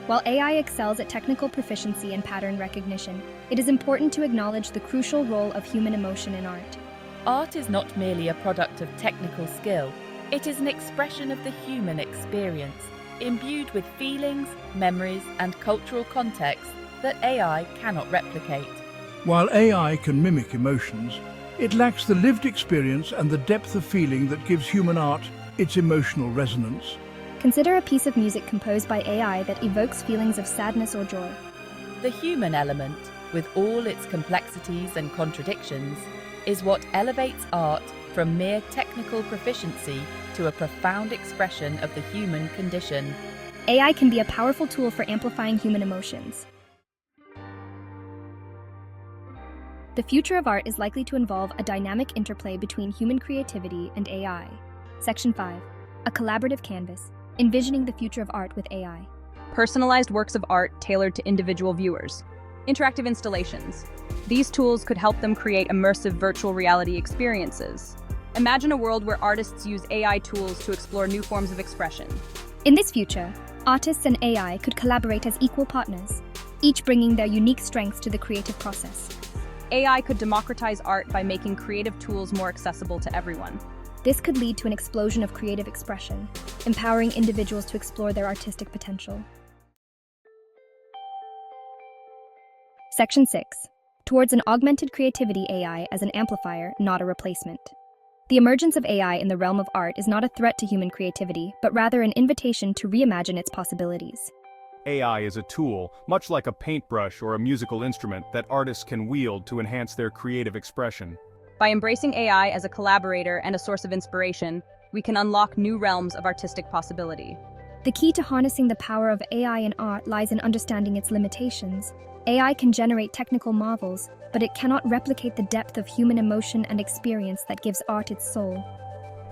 While AI excels at technical proficiency and pattern recognition, it is important to acknowledge the crucial role of human emotion in art. Art is not merely a product of technical skill, it is an expression of the human experience, imbued with feelings, memories, and cultural context that AI cannot replicate. While AI can mimic emotions, it lacks the lived experience and the depth of feeling that gives human art its emotional resonance. Consider a piece of music composed by AI that evokes feelings of sadness or joy. The human element, with all its complexities and contradictions, is what elevates art from mere technical proficiency to a profound expression of the human condition. AI can be a powerful tool for amplifying human emotions. The future of art is likely to involve a dynamic interplay between human creativity and AI. Section 5. A collaborative canvas. Envisioning the future of art with AI. Personalized works of art tailored to individual viewers. Interactive installations. These tools could help them create immersive virtual reality experiences. Imagine a world where artists use AI tools to explore new forms of expression. In this future, artists and AI could collaborate as equal partners, each bringing their unique strengths to the creative process. AI could democratize art by making creative tools more accessible to everyone. This could lead to an explosion of creative expression, empowering individuals to explore their artistic potential. Section 6. Towards an augmented creativity AI as an amplifier, not a replacement. The emergence of AI in the realm of art is not a threat to human creativity, but rather an invitation to reimagine its possibilities. AI is a tool, much like a paintbrush or a musical instrument, that artists can wield to enhance their creative expression. By embracing AI as a collaborator and a source of inspiration, we can unlock new realms of artistic possibility. The key to harnessing the power of AI in art lies in understanding its limitations. AI can generate technical marvels, but it cannot replicate the depth of human emotion and experience that gives art its soul.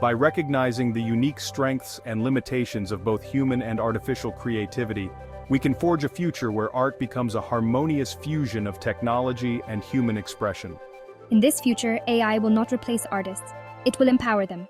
By recognizing the unique strengths and limitations of both human and artificial creativity, we can forge a future where art becomes a harmonious fusion of technology and human expression. In this future, AI will not replace artists. It will empower them.